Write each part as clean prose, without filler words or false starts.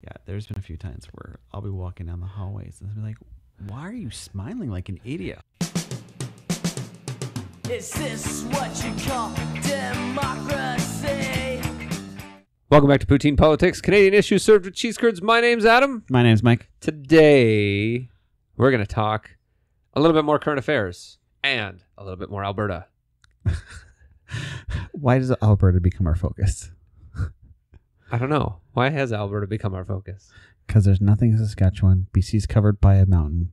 Yeah, there's been a few times where I'll be walking down the hallways and I'll be like, why are you smiling like an idiot? Is this what you call democracy? Welcome back to Poutine Politics, Canadian issues served with cheese curds. My name's Adam. My name's Mike. Today, we're going to talk a little bit more current affairs and a little bit more Alberta. Why does Alberta become our focus? I don't know. Why has Alberta become our focus? Because there's nothing in Saskatchewan. BC's covered by a mountain.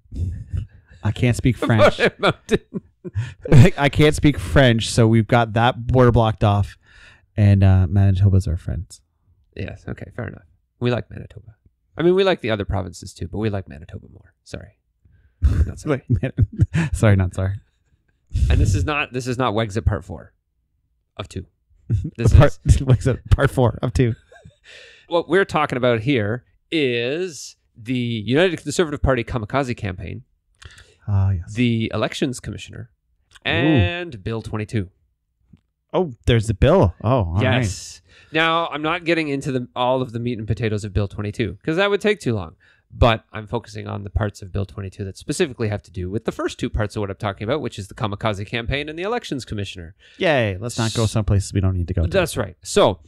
I can't speak French. I can't speak French, so we've got that border blocked off. And Manitoba's our friends. Yes, okay, fair enough. We like Manitoba. I mean, we like the other provinces too, but we like Manitoba more. Sorry. Not sorry. Sorry, not sorry. And this is not Wexit Part 4 of 2. Part 4 of 2. What we're talking about here is the United Conservative Party Kamikaze campaign, Yes. the Elections Commissioner, and Bill 22. Oh, there's the bill. Oh, all yes. Right. Now, I'm not getting into all of the meat and potatoes of Bill 22 because that would take too long. But I'm focusing on the parts of Bill 22 that specifically have to do with the first two parts of what I'm talking about, which is the Kamikaze campaign and the Elections Commissioner. Yay. Let's not go some places we don't need to go to. That's right. So,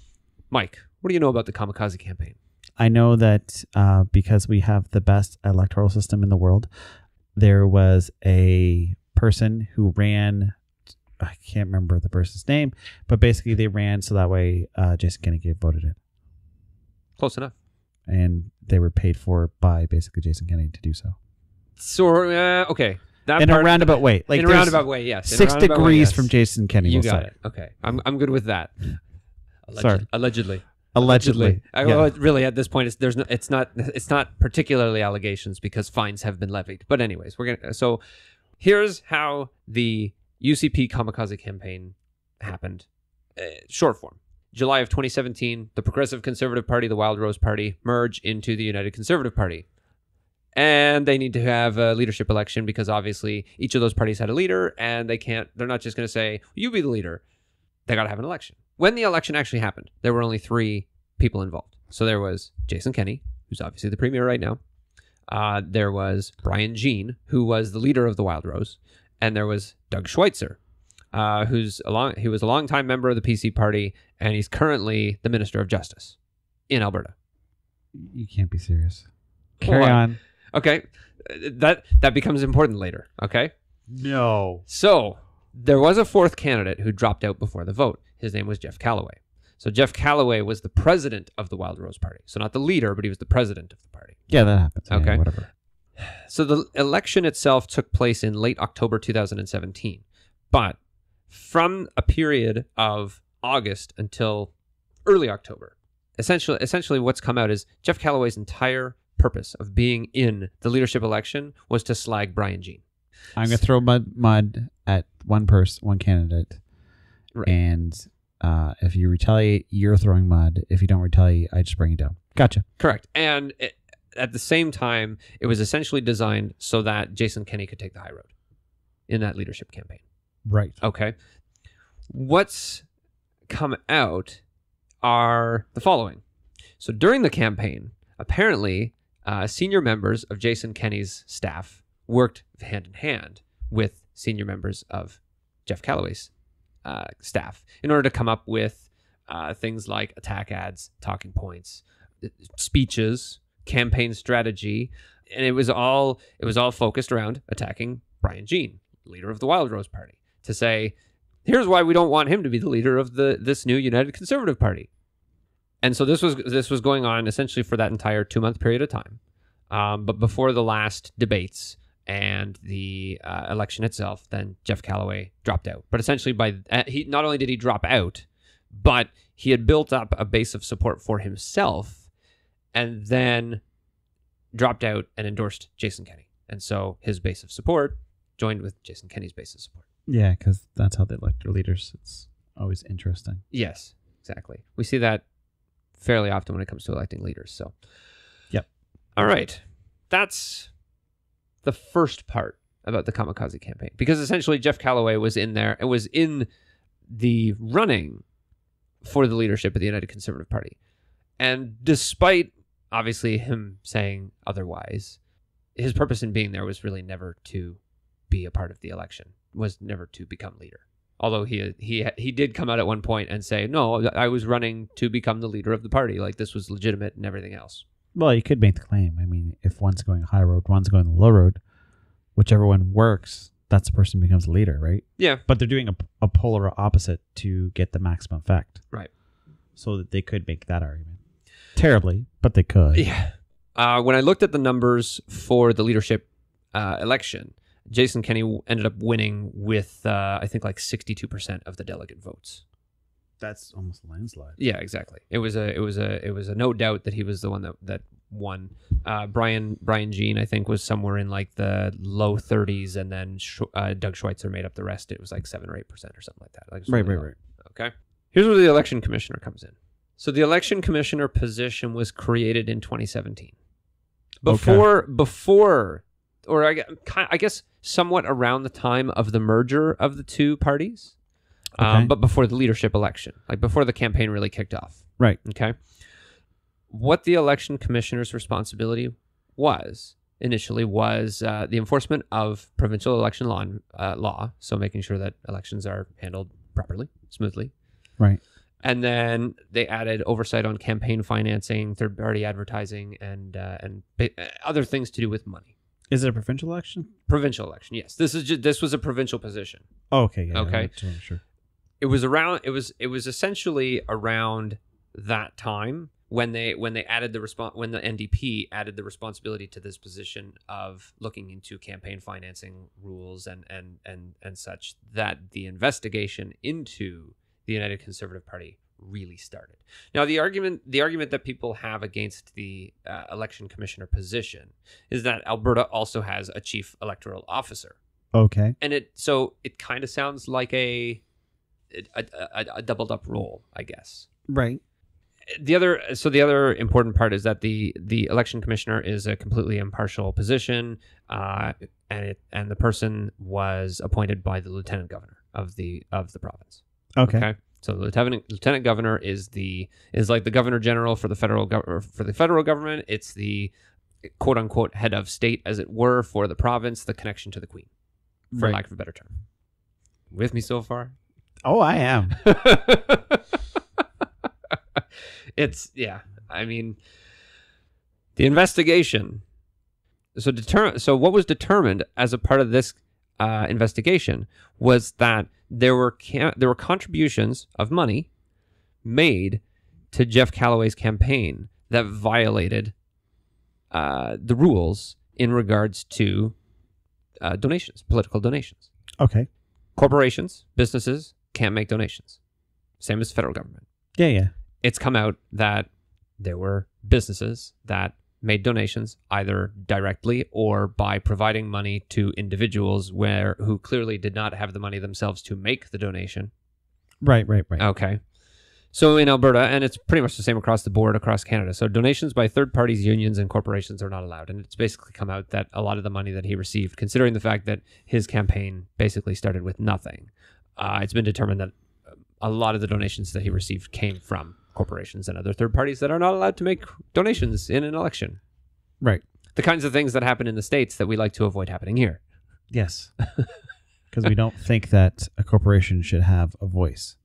Mike, what do you know about the Kamikaze campaign? I know that because we have the best electoral system in the world, there was a person who ran, I can't remember the person's name, but basically they ran so that way Jason Kenney voted in. Close enough. And they were paid for by basically Jason Kenney to do so. So, okay. That in a roundabout way. Like in a roundabout way, yes. 6 degrees from Jason Kenney. You got it. Okay. I'm good with that. Sorry. Allegedly. Yeah. Well, really, at this point, it's not particularly allegations because fines have been levied. But anyways, so here's how the UCP Kamikaze campaign happened. Short form. July of 2017, the Progressive Conservative Party, the Wild Rose Party, merge into the United Conservative Party. And they need to have a leadership election because obviously each of those parties had a leader and they're not just going to say, you be the leader. They got to have an election. When the election actually happened, there were only 3 people involved. So there was Jason Kenney, who's obviously the premier right now. There was Brian Jean, who was the leader of the Wild Rose. And there was Doug Schweitzer, he was a longtime member of the PC party, and he's currently the Minister of Justice in Alberta. You can't be serious. Carry on. Okay. That becomes important later, okay? No. So, there was a 4th candidate who dropped out before the vote. His name was Jeff Callaway. So, Jeff Callaway was the president of the Wild Rose Party. So, not the leader, but he was the president of the party. Yeah, that happens. Okay. Yeah, whatever. So, the election itself took place in late October 2017. But from a period of August until early October, essentially what's come out is Jeff Callaway's entire purpose of being in the leadership election was to slag Brian Jean. I'm going to throw mud at one candidate. Right. And if you retaliate, you're throwing mud. If you don't retaliate, I just bring you down. Gotcha. Correct. And at the same time, it was essentially designed so that Jason Kenney could take the high road in that leadership campaign. Right. Okay. What's come out are the following. So during the campaign, apparently, senior members of Jason Kenney's staff worked hand in hand with senior members of Jeff Callaway's staff in order to come up with things like attack ads, talking points, speeches, campaign strategy, and it was all focused around attacking Brian Jean, leader of the Wild Rose Party, to say, here's why we don't want him to be the leader of this new United Conservative Party. And so this was going on essentially for that entire 2-month period of time. But before the last debates and the election itself, then Jeff Callaway dropped out. But essentially, he not only did he drop out, but he had built up a base of support for himself, and then dropped out and endorsed Jason Kenney. And so his base of support joined with Jason Kenney's base of support. Yeah, because that's how they elect their leaders. It's always interesting. Yes, exactly. We see that fairly often when it comes to electing leaders. So, yep. All right. That's the first part about the Kamikaze campaign, because essentially Jeff Callaway was in there. It was in the running for the leadership of the United Conservative Party. And despite obviously him saying otherwise, his purpose in being there was really never to be a part of the election, was never to become leader. Although he did come out at one point and say, no, I was running to become the leader of the party. Like, this was legitimate and everything else. Well, you could make the claim. I mean, if one's going high road, one's going the low road, whichever one works, that's the person who becomes the leader, right? Yeah. But they're doing a polar opposite to get the maximum effect. Right. So that they could make that argument. Terribly, but they could. Yeah. When I looked at the numbers for the leadership election, Jason Kenney ended up winning with, I think, like 62% of the delegate votes. That's almost a landslide. Yeah, exactly. It was a no doubt that he was the one that won. Brian Jean, I think, was somewhere in like the low 30s, and then Doug Schweitzer made up the rest. It was like 7 or 8% or something like that. Like Right. Okay. Here's where the election commissioner comes in. So the election commissioner position was created in 2017. Before, or I guess somewhat around the time of the merger of the two parties, but before the leadership election, like before the campaign really kicked off. Right. Okay. What the election commissioner's responsibility initially was the enforcement of provincial election law, so making sure that elections are handled properly, smoothly. Right. And then they added oversight on campaign financing, third-party advertising, and other things to do with money. Is it a provincial election? Provincial election, yes. This was a provincial position. Oh, okay. Yeah, okay. Yeah, sure. It was essentially around that time when the NDP added the responsibility to this position of looking into campaign financing rules and such, that the investigation into the United Conservative Party really started. Now, the argument that people have against the election commissioner position is that Alberta also has a chief electoral officer. Okay. And it kind of sounds like a doubled up role, I guess. Right. The other important part is that the election commissioner is a completely impartial position, and the person was appointed by the lieutenant governor of the province. Okay. So the lieutenant governor is like the governor general for the federal government. It's the quote unquote head of state, as it were, for the province, the connection to the queen, for lack of a better term. With me so far? Oh, I am. I mean, the investigation. So what was determined as a part of this investigation was that there were contributions of money made to Jeff Callaway's campaign that violated the rules in regards to donations, political donations. Okay. Corporations, businesses can't make donations. Same as the federal government. Yeah. It's come out that there were businesses that made donations either directly or by providing money to individuals who clearly did not have the money themselves to make the donation. Right. Okay. So in Alberta, and it's pretty much the same across the board across Canada, so donations by third parties, unions, and corporations are not allowed. And it's basically come out that a lot of the money that he received, considering the fact that his campaign basically started with nothing, it's been determined that a lot of the donations that he received came from corporations and other third parties that are not allowed to make donations in an election. Right. The kinds of things that happen in the States that we like to avoid happening here. Yes. Because we don't think that a corporation should have a voice.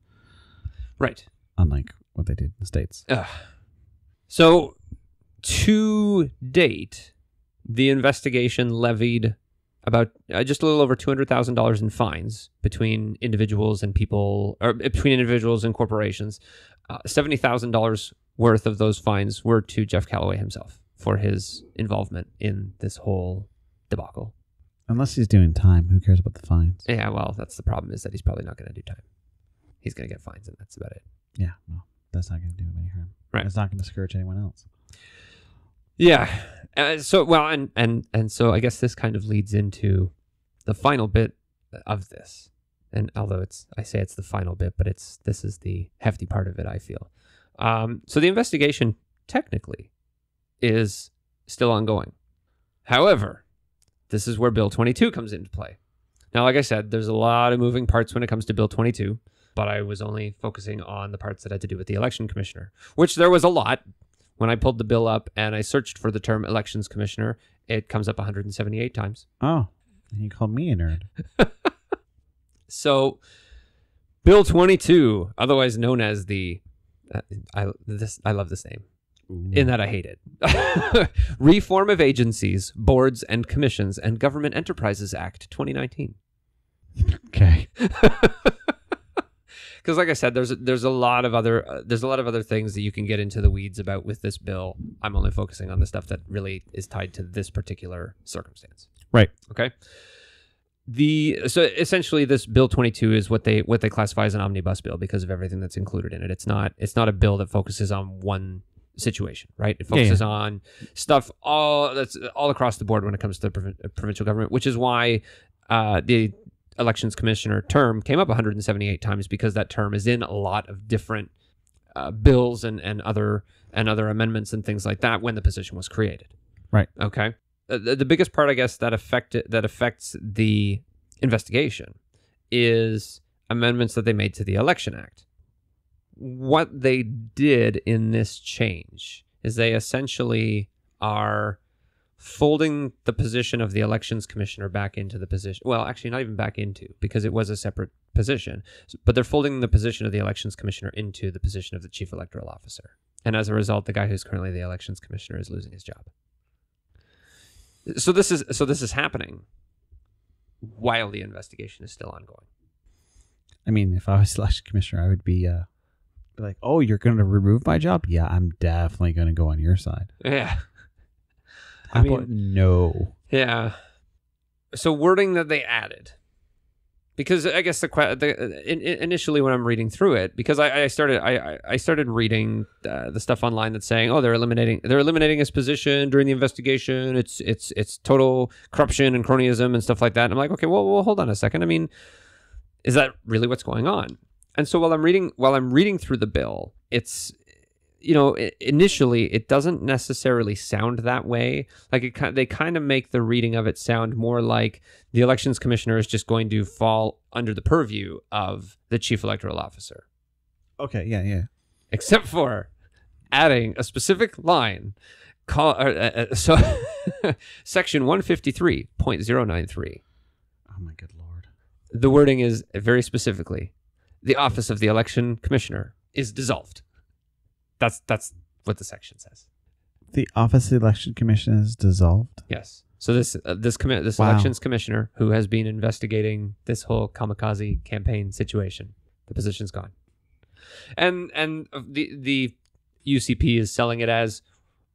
Right. Unlike what they did in the States. So, to date, the investigation levied about just a little over $200,000 in fines between individuals and corporations. $70,000 worth of those fines were to Jeff Callaway himself for his involvement in this whole debacle. Unless he's doing time, who cares about the fines? Yeah, well, that's the problem, is that he's probably not going to do time. He's going to get fines, and that's about it. Yeah, well, that's not going to do him any harm. Right. It's not going to discourage anyone else. Yeah. So I guess this kind of leads into the final bit of this. And although I say it's the final bit, but this is the hefty part of it, I feel. So the investigation technically is still ongoing. However, this is where Bill 22 comes into play. Now, like I said, there's a lot of moving parts when it comes to Bill 22, but I was only focusing on the parts that had to do with the election commissioner, which there was a lot. When I pulled the bill up and I searched for the term elections commissioner, it comes up 178 times. Oh, you called me a nerd. So, Bill 22, otherwise known as the, I love this name, in that I hate it. Reform of Agencies, Boards, and Commissions and Government Enterprises Act 2019. Okay. Because, like I said, there's a lot of other things that you can get into the weeds about with this bill. I'm only focusing on the stuff that really is tied to this particular circumstance. Right. Okay. So essentially, this Bill 22 is what they classify as an omnibus bill because of everything that's included in it. It's not a bill that focuses on one situation, right? It focuses on stuff that's all across the board when it comes to the provincial government, which is why the elections commissioner term came up 178 times, because that term is in a lot of different bills and other amendments and things like that when the position was created. Right. Okay. The biggest part, I guess, that affects the investigation is amendments that they made to the Election Act. What they did in this change is they essentially are folding the position of the elections commissioner back into the position. Well, actually, not even back into, because it was a separate position. But they're folding the position of the elections commissioner into the position of the chief electoral officer. And as a result, the guy who's currently the elections commissioner is losing his job. So this is happening while the investigation is still ongoing. I mean, if I was election commissioner, I would be like, "Oh, you're going to remove my job? Yeah, I'm definitely going to go on your side." Yeah. How about no? Yeah. So wording that they added, because I guess initially when I'm reading through it, because I started reading the stuff online that's saying, oh, they're eliminating his position during the investigation. It's total corruption and cronyism and stuff like that. And I'm like, okay, well, hold on a second. I mean, is that really what's going on? And so while I'm reading through the bill, it's, initially it doesn't necessarily sound that way. Like they kind of make the reading of it sound more like the elections commissioner is just going to fall under the purview of the chief electoral officer. Okay, yeah. Except for adding a specific line, section 153.093. Oh my good lord. The wording is very specifically, the office of the election commissioner is dissolved. That's what the section says. The office of the election commission is dissolved? Yes. So this Wow. elections commissioner who has been investigating this whole Kamikaze campaign situation, the position's gone. And the UCP is selling it as,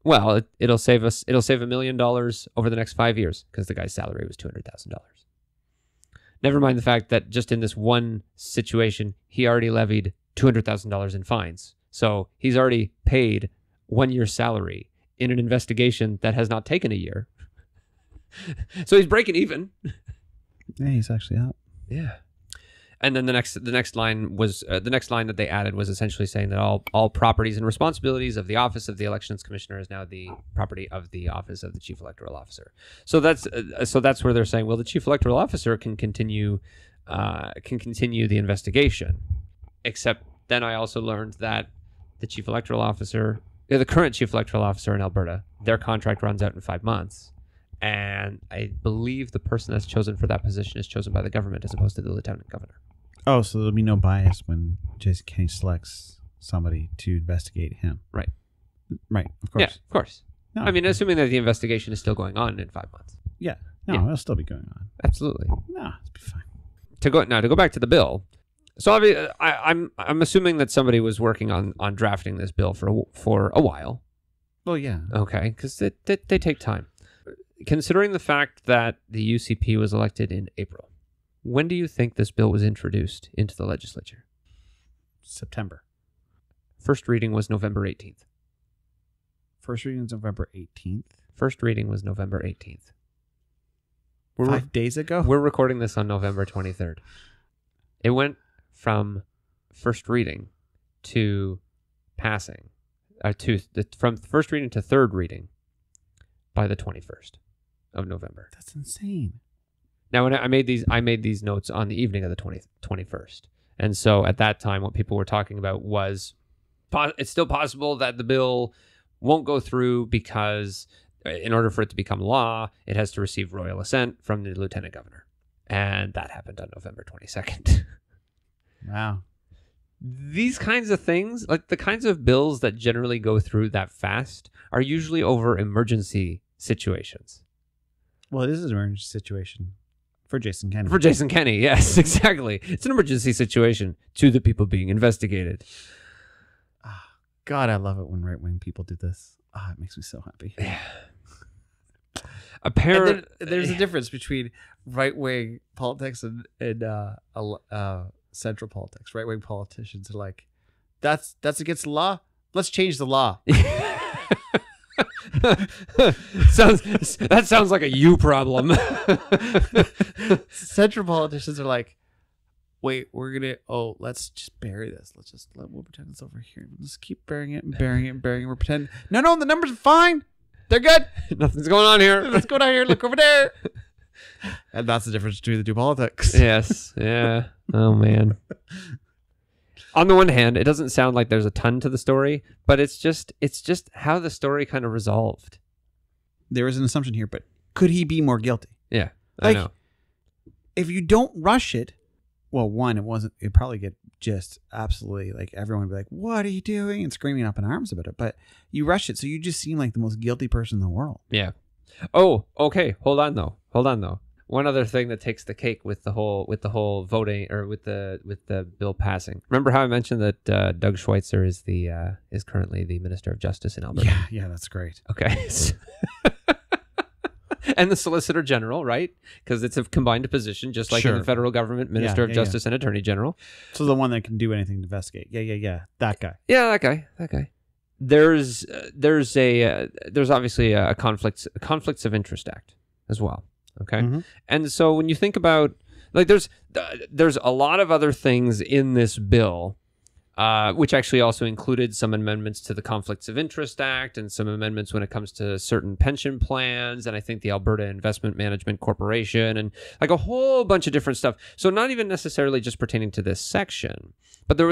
well, it'll save $1 million over the next 5 years because the guy's salary was $200,000. Never mind the fact that just in this one situation, he already levied $200,000 in fines. So he's already paid 1 year's salary in an investigation that has not taken a year. So he's breaking even. Yeah, he's actually up. Yeah. And then the next line that they added was essentially saying that all properties and responsibilities of the office of the elections commissioner is now the property of the office of the chief electoral officer. So that's where they're saying, well, the chief electoral officer can continue the investigation. Except then I also learned that the current chief electoral officer in Alberta, their contract runs out in 5 months. And I believe the person that's chosen for that position is chosen by the government as opposed to the lieutenant governor. Oh, so there'll be no bias when Jason Kenney selects somebody to investigate him. Right. Right, of course. Yeah, of course. No. I mean, assuming that the investigation is still going on in 5 months. Yeah. No, Yeah. it'll still be going on. Absolutely. No, it'll be fine. To go back to the bill. So I'm assuming that somebody was working on drafting this bill for a while. Well, yeah. Okay, because they take time. Considering the fact that the UCP was elected in April, when do you think this bill was introduced into the legislature? September. First reading was November 18th. First reading is November 18th. First reading was November 18th. 5 days ago? We're recording this on November 23rd. It went from first reading to passing, from first reading to third reading by the 21st of November. That's insane. Now, when I made these notes on the evening of the 21st. And so at that time, what people were talking about was it's still possible that the bill won't go through because in order for it to become law, it has to receive royal assent from the lieutenant governor. And that happened on November 22nd. Wow. These kinds of things, like the kinds of bills that generally go through that fast, are usually over emergency situations. Well, this is an emergency situation for Jason Kenney. For Jason Kenney, yes, exactly. It's an emergency situation to the people being investigated. God, I love it when right-wing people do this. It makes me so happy. There's a difference between right-wing politics and central politics. Right-wing politicians are like, that's against the law. Let's change the law. That sounds like a you problem. Central politicians are like, wait, let's just bury this. We'll pretend it's over here. We'll just keep burying it and burying it and burying it. We're pretending. No, the numbers are fine. They're good. Nothing's going on here. Let's go down here. Look over there. And that's the difference between the two politics. Yes. Yeah. Oh, man. On the one hand, it doesn't sound like there's a ton to the story, but it's just how the story kind of resolved. There is an assumption here, but could he be more guilty? Yeah, like, I know. If you don't rush it, well, one, it'd probably get just absolutely like everyone would be like, what are you doing? And screaming up in arms about it. But you rush it, so you just seem like the most guilty person in the world. Yeah. Oh, okay. Hold on though. One other thing that takes the cake with the whole voting or with the bill passing. Remember how I mentioned that Doug Schweitzer is currently the Minister of Justice in Alberta? Yeah, that's great. Okay. And the Solicitor General, right? Because it's a combined position, just like in the federal government, Minister of Justice and Attorney General. So the one that can do anything to investigate. Yeah. That guy. Yeah, that guy. There's obviously a conflicts of interest act as well. Okay. Mm-hmm. And so when you think about, like, there's a lot of other things in this bill, which actually also included some amendments to the Conflicts of Interest Act and some amendments when it comes to certain pension plans. And I think the Alberta Investment Management Corporation and like a whole bunch of different stuff. So not even necessarily just pertaining to this section, but there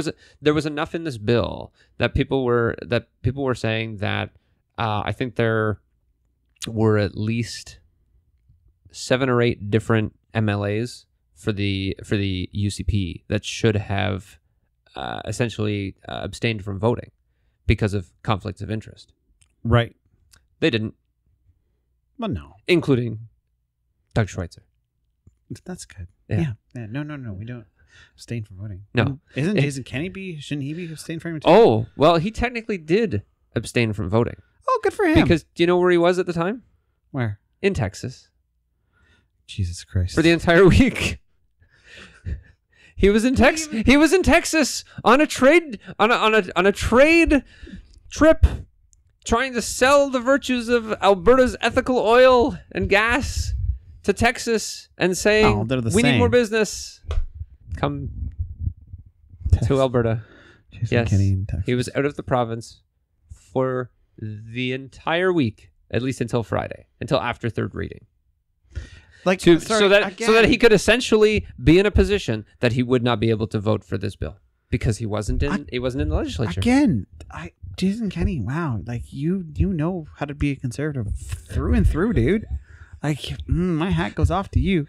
was enough in this bill that people were saying that I think there were at least 7 or 8 different MLAs for the UCP that should have essentially abstained from voting because of conflicts of interest. Right. They didn't. Well, no. Including Doug Schweitzer. That's good. Yeah. No. We don't abstain from voting. No. Isn't Jason Kenney shouldn't he be abstained from it too? Oh, well, he technically did abstain from voting. Oh, good for him. Because do you know where he was at the time? Where? In Texas. Jesus Christ. For the entire week. He was in Texas. He was in Texas on a trade trip, trying to sell the virtues of Alberta's ethical oil and gas to Texas, and saying, "We need more business. Come to Alberta." Jason Kenney in Texas. He was out of the province for the entire week, at least until Friday, until after third reading. Like so that he could essentially be in a position that he would not be able to vote for this bill because he wasn't in the legislature. Again, Jason Kenney, wow, like you know how to be a conservative through and through, dude. Like my hat goes off to you.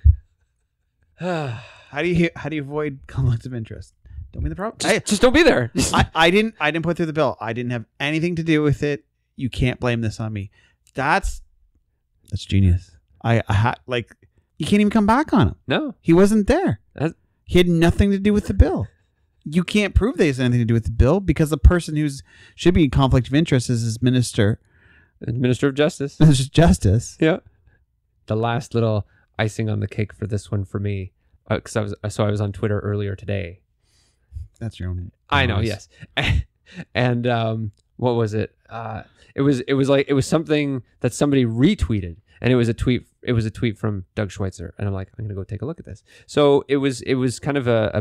How do you avoid conflicts of interest? Don't be the problem. Just don't be there. I didn't put through the bill. I didn't have anything to do with it. You can't blame this on me. That's genius. You can't even come back on him. No. He wasn't there. He had nothing to do with the bill. You can't prove that he has anything to do with the bill because the person should be in conflict of interest is his Minister of Justice. Minister of Justice. Yeah. The last little icing on the cake for this one for me, because I was on Twitter earlier today. That's your own. I know, yes. And what was it? It was something that somebody retweeted. And it was a tweet from Doug Schweitzer, and I'm like, I'm gonna go take a look at this. So it was kind of a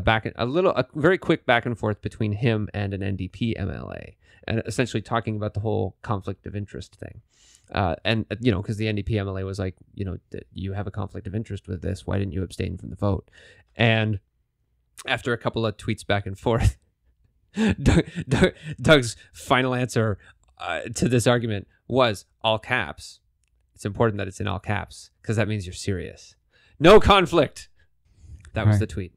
very quick back and forth between him and an NDP MLA, and essentially talking about the whole conflict of interest thing. And because the NDP MLA was like, you have a conflict of interest with this. Why didn't you abstain from the vote? And after a couple of tweets back and forth, Doug's final answer to this argument was all caps. It's important that it's in all caps because that means you're serious. No conflict. That was Right. the tweet.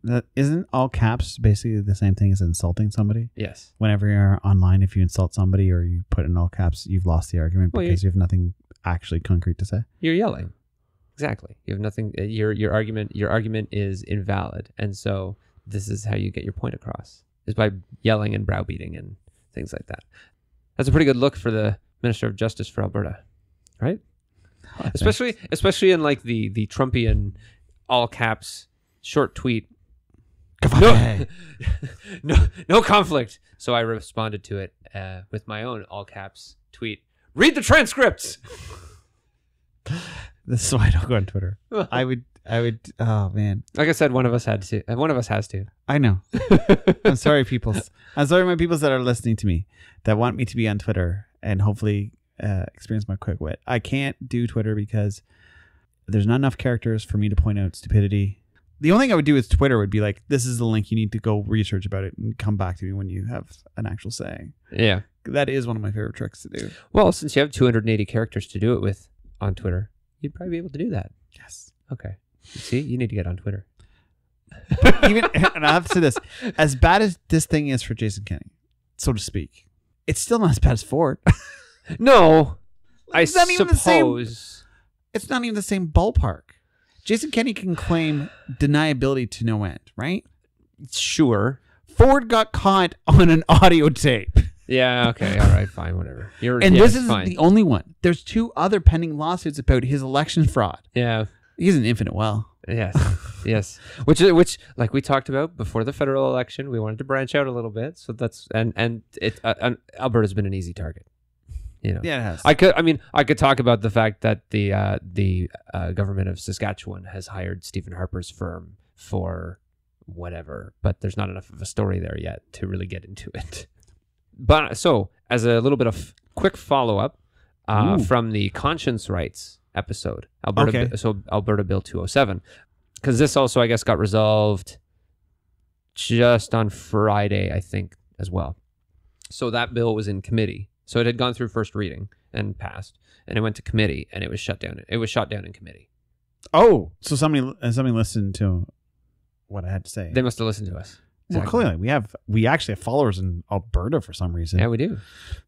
That isn't all caps basically the same thing as insulting somebody. Yes. Whenever you're online, if you insult somebody or you put in all caps, you've lost the argument Well, because you have nothing actually concrete to say. You're yelling. Exactly. You have nothing. Your argument is invalid, and so this is how you get your point across is by yelling and browbeating and things like that. That's a pretty good look for the Minister of Justice for Alberta, right? Oh, Especially in like the Trumpian all caps short tweet. No conflict. So I responded to it with my own all caps tweet. Read the transcripts. This is why I don't go on Twitter. I would. Oh man. Like I said, one of us had to. One of us has to. I know. I'm sorry, peoples. I'm sorry, my peoples that are listening to me that want me to be on Twitter and hopefully experience my quick wit. I can't do Twitter because there's not enough characters for me to point out stupidity. The only thing I would do with Twitter would be like, this is the link. You need to go research about it and come back to me when you have an actual saying. Yeah. That is one of my favorite tricks to do. Well, since you have 280 characters to do it with on Twitter, you'd probably be able to do that. Yes. Okay. See, you need to get on Twitter. Even, and I have to say this, as bad as this thing is for Jason Kenney, so to speak, it's still not as bad as Ford. No, I It's not even the same- suppose. It's not even the same ballpark. Jason Kenney can claim deniability to no end, right? Sure. Ford got caught on an audio tape. Yeah. Okay. All right. Fine. Whatever. And this isn't fine. the only one. There's 2 other pending lawsuits about his election fraud. Yeah. He's an infinite well. Yes. Yes. Which, like we talked about before the federal election, we wanted to branch out a little bit. So that's and Alberta's been an easy target. You know. Yeah, it has. I could talk about the fact that the government of Saskatchewan has hired Stephen Harper's firm for whatever, but there's not enough of a story there yet to really get into it. But so, as a little bit of quick follow up from the conscience rights episode, Alberta Bill 207, because this also, I guess, got resolved just on Friday, I think, as well. So that bill was in committee. So it had gone through first reading and passed, and it went to committee, and it was shut down. It was shot down in committee. Oh, so somebody listened to what I had to say. They must have listened to us. Well, clearly we actually have followers in Alberta for some reason. Yeah, we do.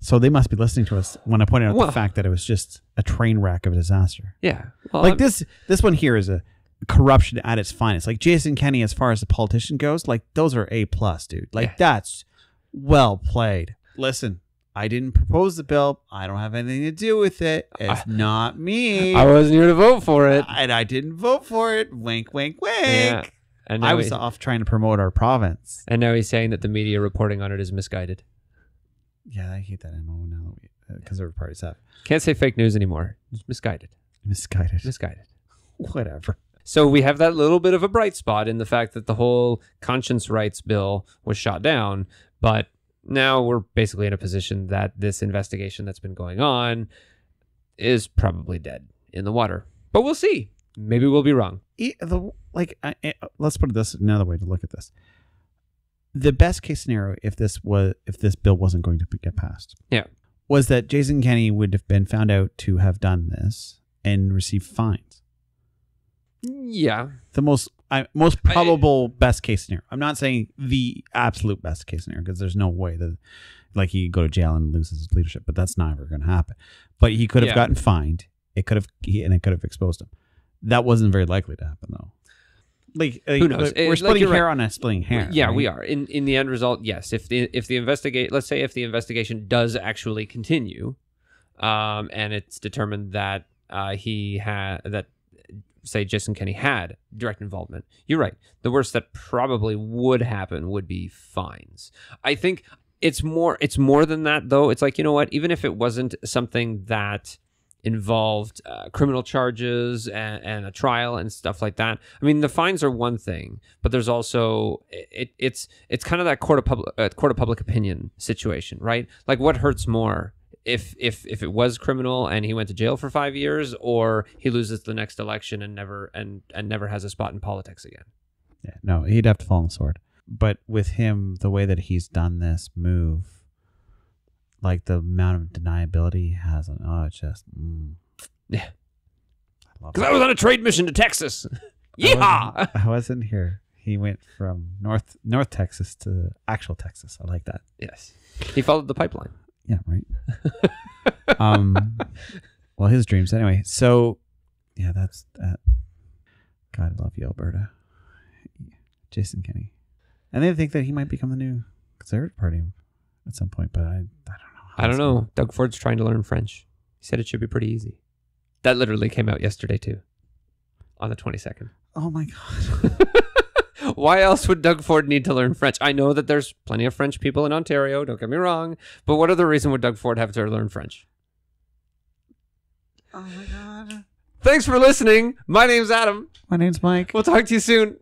So they must be listening to us when I pointed out the fact that it was just a train wreck of a disaster. Yeah. Well, Like this one here is a corruption at its finest. Like Jason Kenney, as far as the politician goes, like those are A+, dude. Like that's well played. Listen, I didn't propose the bill. I don't have anything to do with it. It's not me. I wasn't here to vote for it. And I didn't vote for it. Wink, wink, wink. Yeah. And I was off trying to promote our province. And now he's saying that the media reporting on it is misguided. Yeah, I hate that MO now because our parties have. Can't say fake news anymore. It's misguided. Misguided. Whatever. So we have that little bit of a bright spot in the fact that the whole conscience rights bill was shot down, but now we're basically in a position that this investigation that's been going on is probably dead in the water. But we'll see. Maybe we'll be wrong. Let's put this another way to look at this. The best case scenario, if this bill wasn't going to get passed, was that Jason Kenney would have been found out to have done this and received fines. Yeah. The most probable best case scenario. I'm not saying the absolute best case scenario because there's no way that he could go to jail and lose his leadership, but that's never going to happen. But he could have gotten fined. It could have exposed him. That wasn't very likely to happen though. Who knows? We're splitting hair on a splitting hair. Yeah, right? we are. In the end result, yes. If the investigation does actually continue, and it's determined that say Jason Kenney had direct involvement, you're right. The worst that probably would happen would be fines. I think it's more than that though. It's like, you know what? Even if it wasn't something that involved criminal charges and a trial and stuff like that. I mean, the fines are one thing, but there's also it's kind of that court of public opinion situation, right? Like, what hurts more, if it was criminal and he went to jail for 5 years, or he loses the next election and never has a spot in politics again? Yeah, no, he'd have to fall on the sword. But with him, the way that he's done this move, like the amount of deniability he has. It's just Yeah. I love Because it. I was on a trade mission to Texas. Yeehaw! I wasn't here. He went from North Texas to actual Texas. I like that. Yes. He followed the pipeline. Yeah, right. Well, his dreams anyway. So, yeah, that's that. God, I love you, Alberta. Jason Kenney, and they think that he might become the new Conservative Party at some point, but I don't know. I don't know. Doug Ford's trying to learn French. He said it should be pretty easy. That literally came out yesterday too, on the 22nd. Oh my God. Why else would Doug Ford need to learn French? I know that there's plenty of French people in Ontario, don't get me wrong, but what other reason would Doug Ford have to learn French? Oh my God. Thanks for listening. My name's Adam. My name's Mike. We'll talk to you soon.